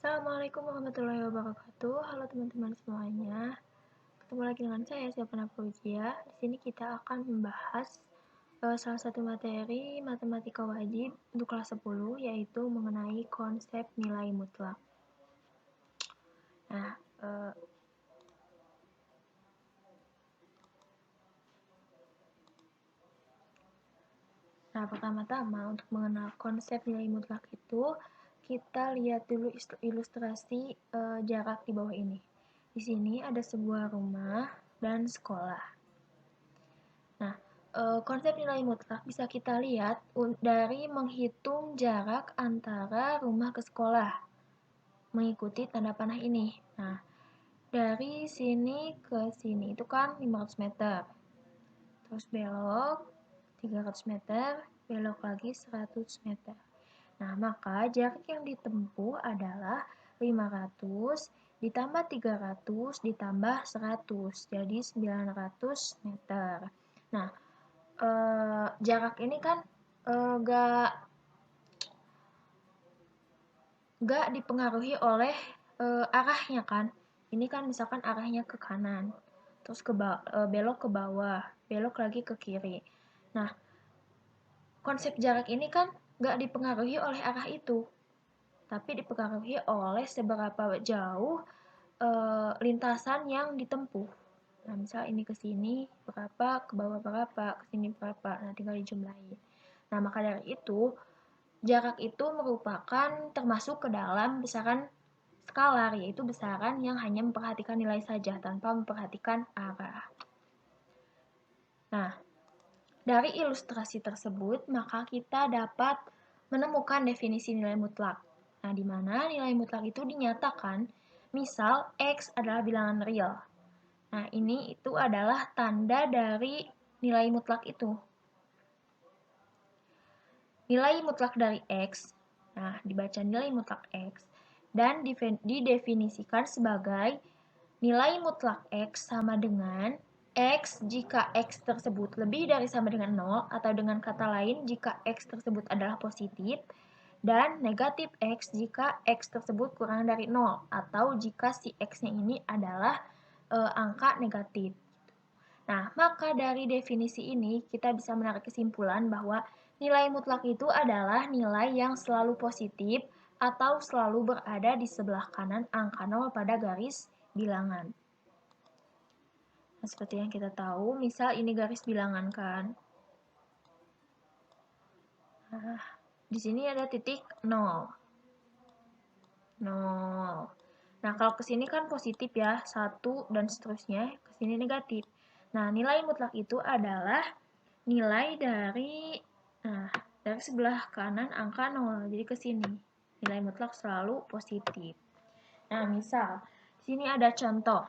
Assalamualaikum warahmatullahi wabarakatuh. Halo teman-teman semuanya. Ketemu lagi dengan saya, Siapana Fauzia. Di sini kita akan membahas salah satu materi matematika wajib untuk kelas 10, yaitu mengenai konsep nilai mutlak. Nah, pertama-tama untuk mengenal konsep nilai mutlak itu, kita lihat dulu ilustrasi jarak di bawah ini. Di sini ada sebuah rumah dan sekolah. Nah, konsep nilai mutlak bisa kita lihat dari menghitung jarak antara rumah ke sekolah, mengikuti tanda panah ini. Nah, dari sini ke sini itu kan 500 meter. Terus belok 300 meter, belok lagi 100 meter. Nah, maka jarak yang ditempuh adalah 500 ditambah 300 ditambah 100, jadi 900 meter. Nah, jarak ini kan gak dipengaruhi oleh arahnya kan. Ini kan misalkan arahnya ke kanan, terus belok ke bawah, belok lagi ke kiri. Nah, konsep jarak ini kan gak dipengaruhi oleh arah itu, tapi dipengaruhi oleh seberapa jauh lintasan yang ditempuh. Nah, misal ini ke sini berapa, ke bawah berapa, ke sini berapa. Nah, tinggal dijumlahin. Nah, maka dari itu, jarak itu merupakan termasuk ke dalam besaran skalar, yaitu besaran yang hanya memperhatikan nilai saja tanpa memperhatikan arah. Nah, dari ilustrasi tersebut, maka kita dapat menemukan definisi nilai mutlak. Nah, di mana nilai mutlak itu dinyatakan, misal X adalah bilangan real. Nah, ini itu adalah tanda dari nilai mutlak itu. Nilai mutlak dari X, nah dibaca nilai mutlak X, dan didefinisikan sebagai nilai mutlak X sama dengan X jika X tersebut lebih dari sama dengan 0, atau dengan kata lain jika X tersebut adalah positif, dan negatif X jika X tersebut kurang dari 0, atau jika si X-nya ini adalah angka negatif. Nah, maka dari definisi ini kita bisa menarik kesimpulan bahwa nilai mutlak itu adalah nilai yang selalu positif atau selalu berada di sebelah kanan angka 0 pada garis bilangan. Nah, seperti yang kita tahu, misal ini garis bilangan kan. Nah, di sini ada titik 0. 0. Nah, kalau ke sini kan positif ya, 1 dan seterusnya, ke sini negatif. Nah, nilai mutlak itu adalah nilai dari sebelah kanan angka 0, jadi ke sini. Nilai mutlak selalu positif. Nah, misal di sini ada contoh.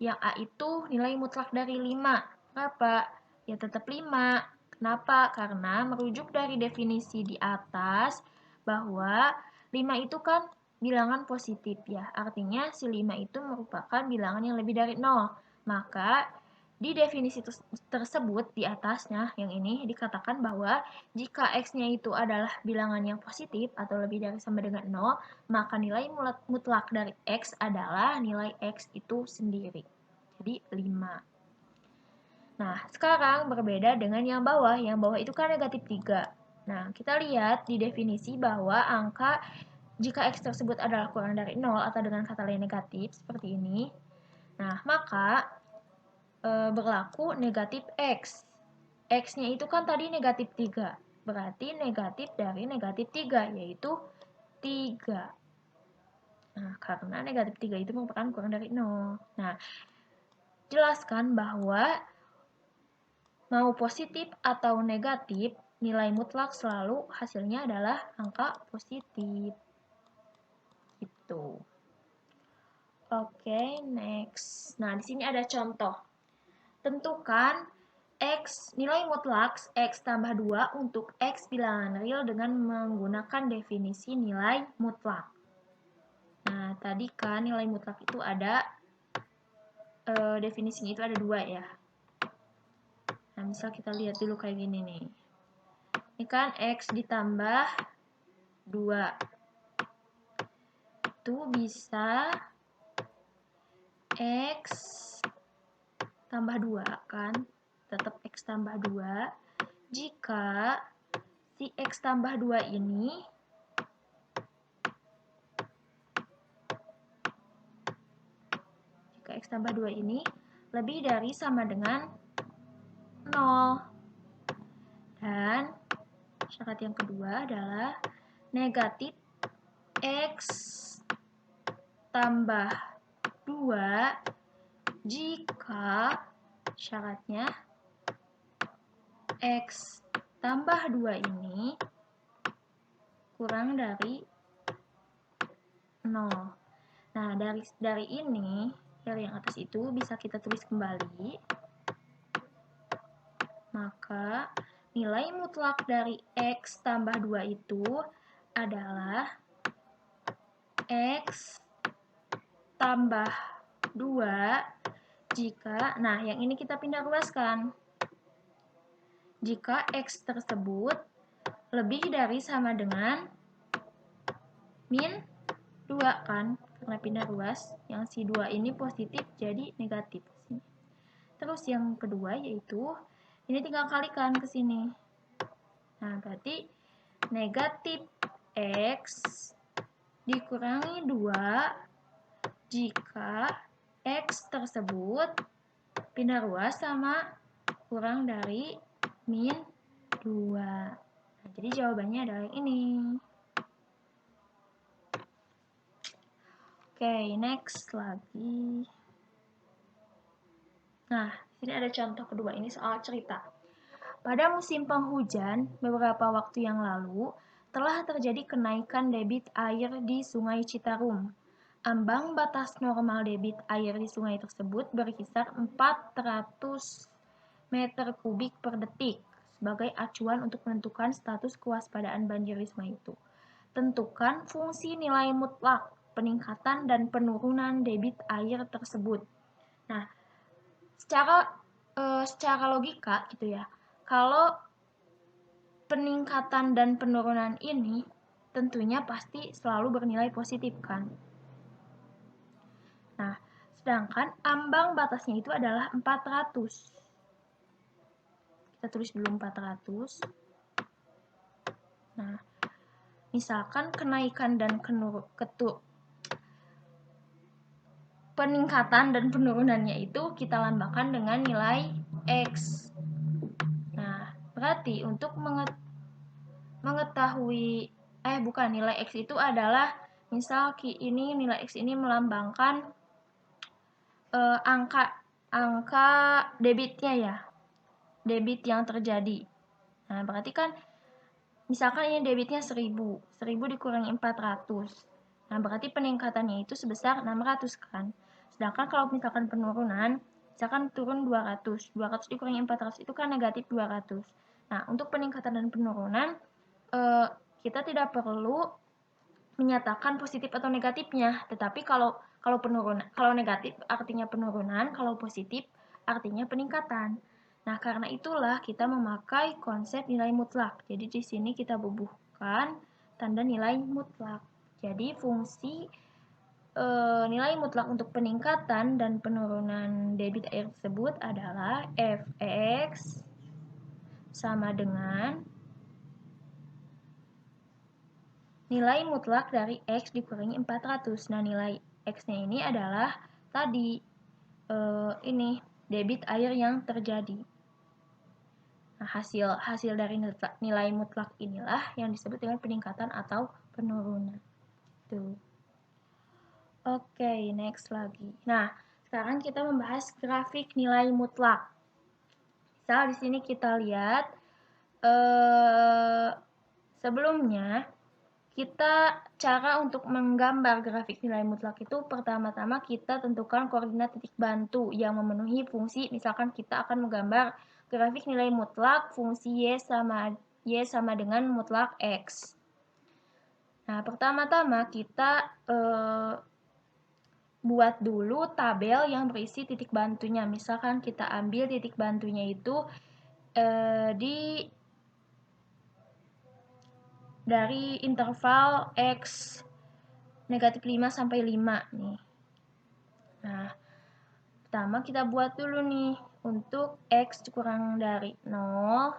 Yang A itu nilai mutlak dari 5. Berapa? Ya tetap 5. Kenapa? Karena merujuk dari definisi di atas bahwa 5 itu kan bilangan positif ya. Artinya si 5 itu merupakan bilangan yang lebih dari 0. Maka di definisi tersebut di atasnya, yang ini dikatakan bahwa jika X-nya itu adalah bilangan yang positif atau lebih dari sama dengan 0, maka nilai mutlak dari X adalah nilai X itu sendiri. Jadi 5. Nah, sekarang berbeda dengan yang bawah. Yang bawah itu kan negatif 3. Nah, kita lihat di definisi bahwa angka jika X tersebut adalah kurang dari 0 atau dengan kata lain negatif, seperti ini. Nah, maka berlaku negatif X. X-nya itu kan tadi negatif 3. Berarti negatif dari negatif 3, yaitu 3. Nah, karena negatif 3 itu merupakan kurang dari 0. Nah, jelaskan bahwa mau positif atau negatif, nilai mutlak selalu hasilnya adalah angka positif. Gitu. Oke, next. Nah, di sini ada contoh. Tentukan X, nilai mutlak X tambah 2 untuk X bilangan real dengan menggunakan definisi nilai mutlak. Nah, tadi kan nilai mutlak itu ada, definisinya itu ada 2 ya. Nah, misal kita lihat dulu kayak gini nih. Ini kan X ditambah 2. itu bisa X tambah 2 kan, tetap X tambah 2 jika si X tambah 2 ini lebih dari sama dengan 0. Dan syarat yang kedua adalah negatif X tambah 2 jika syaratnya X tambah 2 ini kurang dari 0. Nah, dari ini, dari yang atas itu bisa kita tulis kembali. Maka nilai mutlak dari X tambah 2 itu adalah X tambah 2 jika, nah yang ini kita pindah ruaskan, jika X tersebut lebih dari sama dengan min 2 kan, karena pindah ruas, yang si 2 ini positif jadi negatif. Terus yang kedua yaitu, ini tinggal kalikan ke sini. Nah, berarti negatif X dikurangi 2 jika X tersebut pindah ruas sama kurang dari min 2. Nah, jadi jawabannya adalah ini. Oke, next lagi. Nah, sini ada contoh kedua, ini soal cerita. Pada musim penghujan, beberapa waktu yang lalu, telah terjadi kenaikan debit air di Sungai Citarum. Ambang batas normal debit air di sungai tersebut berkisar 400 meter kubik per detik sebagai acuan untuk menentukan status kewaspadaan banjir di sungai itu. Tentukan fungsi nilai mutlak peningkatan dan penurunan debit air tersebut. Nah, secara logika gitu ya, kalau peningkatan dan penurunan ini tentunya pasti selalu bernilai positif kan. Nah, sedangkan ambang batasnya itu adalah 400. Kita tulis dulu 400. Nah, misalkan kenaikan dan peningkatan dan penurunannya itu kita lambangkan dengan nilai X. Nah, berarti untuk mengetahui nilai X itu adalah misal ini nilai X ini melambangkan angka debitnya ya, debit yang terjadi. Nah, berarti kan misalkan ini debitnya 1000 dikurangi 400. Nah, berarti peningkatannya itu sebesar 600 kan. Sedangkan kalau misalkan penurunan, misalkan turun 200 dikurangi 400 itu kan negatif 200. Nah, untuk peningkatan dan penurunan kita tidak perlu menyatakan positif atau negatifnya, tetapi kalau negatif artinya penurunan, kalau positif artinya peningkatan. Nah, karena itulah kita memakai konsep nilai mutlak. Jadi di sini kita bubuhkan tanda nilai mutlak. Jadi fungsi nilai mutlak untuk peningkatan dan penurunan debit air tersebut adalah Fx sama dengan nilai mutlak dari X dikurangi 400. Nah, nilai X-nya ini adalah tadi ini debit air yang terjadi. Nah, hasil dari nilai mutlak inilah yang disebut dengan peningkatan atau penurunan. Tuh. Oke, next lagi. Nah, sekarang kita membahas grafik nilai mutlak. Misal di sini kita lihat sebelumnya cara untuk menggambar grafik nilai mutlak itu pertama-tama kita tentukan koordinat titik bantu yang memenuhi fungsi. Misalkan kita akan menggambar grafik nilai mutlak fungsi y sama dengan mutlak x. Nah, pertama-tama kita buat dulu tabel yang berisi titik bantunya. Misalkan kita ambil titik bantunya itu dari interval X negatif 5 sampai 5 nih. Nah, pertama kita buat dulu nih untuk X kurang dari 0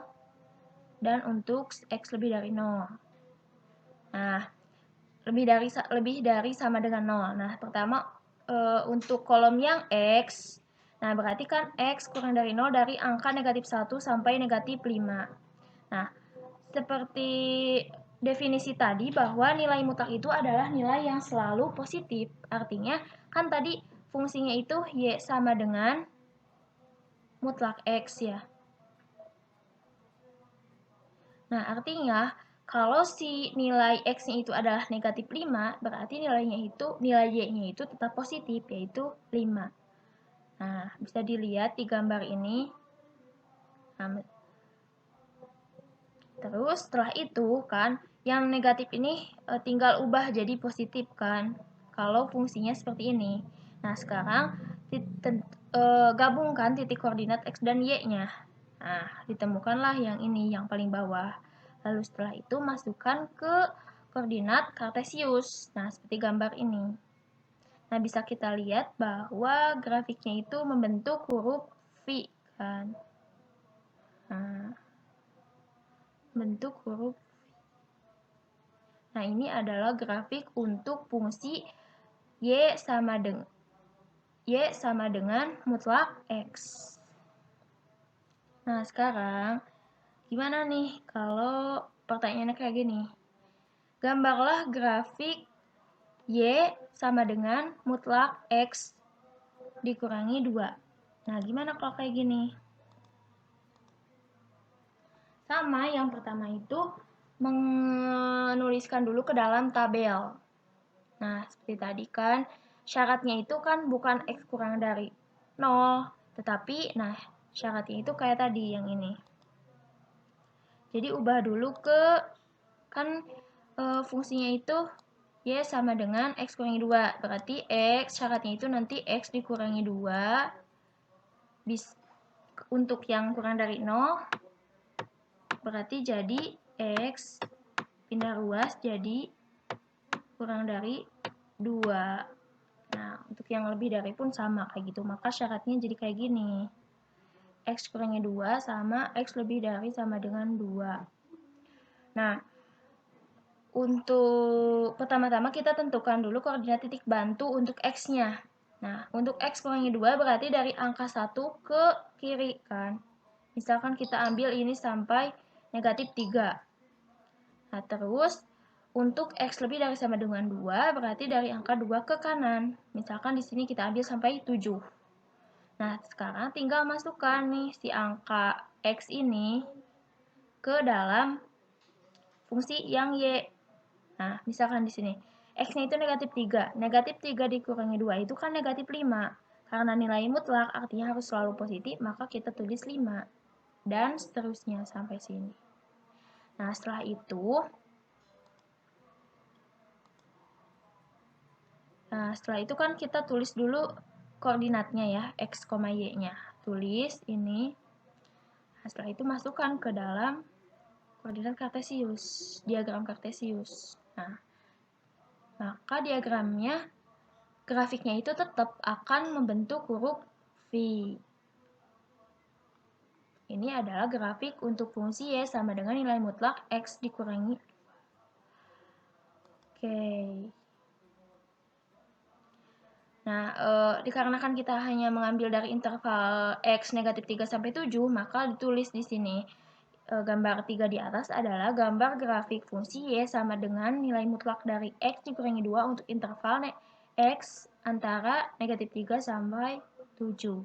dan untuk X lebih dari 0. Nah, lebih dari sama dengan 0. Nah, pertama untuk kolom yang X, nah berarti kan X kurang dari 0 dari angka negatif 1 sampai negatif 5. Nah, seperti definisi tadi bahwa nilai mutlak itu adalah nilai yang selalu positif. Artinya kan tadi fungsinya itu Y sama dengan mutlak X ya. Nah, artinya kalau si nilai X-nya itu adalah negatif 5, berarti nilai Y-nya itu tetap positif, yaitu 5. Nah, bisa dilihat di gambar ini. Nah, terus setelah itu kan, yang negatif ini tinggal ubah jadi positif kan, kalau fungsinya seperti ini. Nah, sekarang gabungkan titik koordinat X dan Y-nya. Nah, ditemukanlah yang ini, yang paling bawah. Lalu setelah itu masukkan ke koordinat kartesius. Nah, seperti gambar ini. Nah, bisa kita lihat bahwa grafiknya itu membentuk huruf V kan. Nah, bentuk huruf. Nah, ini adalah grafik untuk fungsi Y sama dengan mutlak X. Nah, sekarang gimana nih kalau pertanyaannya kayak gini? Gambarlah grafik Y sama dengan mutlak X dikurangi 2. Nah, gimana kalau kayak gini? Sama, yang pertama itu menuliskan dulu ke dalam tabel. Nah, seperti tadi kan, syaratnya itu kan bukan X kurang dari 0, tetapi, nah, syaratnya itu kayak tadi, yang ini. Jadi, ubah dulu ke, kan fungsinya itu Y sama dengan X kurangi 2. Berarti X, syaratnya itu nanti X dikurangi 2. Untuk yang kurang dari 0, berarti jadi X pindah ruas jadi kurang dari 2. Nah, untuk yang lebih dari pun sama kayak gitu. Maka syaratnya jadi kayak gini. X kurangi 2 sama X lebih dari sama dengan 2. Nah, untuk pertama-tama kita tentukan dulu koordinat titik bantu untuk X-nya. Nah, untuk X kurangi 2 berarti dari angka 1 ke kiri kan. Misalkan kita ambil ini sampai negatif 3. Nah, terus untuk X lebih dari sama dengan 2 berarti dari angka 2 ke kanan. Misalkan di sini kita ambil sampai 7. Nah, sekarang tinggal masukkan nih si angka X ini ke dalam fungsi yang Y. Nah, misalkan di sini X-nya itu negatif 3. Negatif 3 dikurangi 2 itu kan negatif 5. Karena nilai mutlak artinya harus selalu positif, maka kita tulis 5. Dan seterusnya sampai sini. Nah, setelah itu kan kita tulis dulu koordinatnya ya, X, Y-nya. Tulis ini. Nah, setelah itu masukkan ke dalam koordinat kartesius, diagram kartesius. Nah, maka diagramnya, grafiknya itu tetap akan membentuk huruf V. Ini adalah grafik untuk fungsi Y sama dengan nilai mutlak X dikurangi. Oke. Nah, dikarenakan kita hanya mengambil dari interval X negatif 3 sampai 7, maka ditulis di sini. Gambar 3 di atas adalah gambar grafik fungsi Y sama dengan nilai mutlak dari X dikurangi 2 untuk interval X antara negatif 3 sampai 7.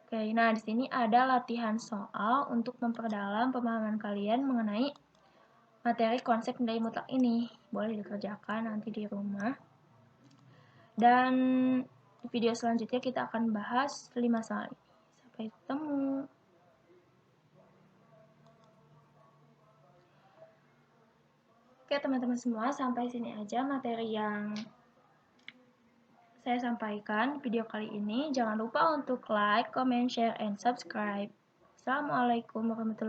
Oke, nah di sini ada latihan soal untuk memperdalam pemahaman kalian mengenai materi konsep nilai mutlak ini. Boleh dikerjakan nanti di rumah. Dan di video selanjutnya kita akan bahas 5 soal ini. Sampai ketemu. Oke teman-teman semua, sampai sini aja materi yang saya sampaikan video kali ini. Jangan lupa untuk like, comment, share, and subscribe. Assalamualaikum warahmatullahi wabarakatuh.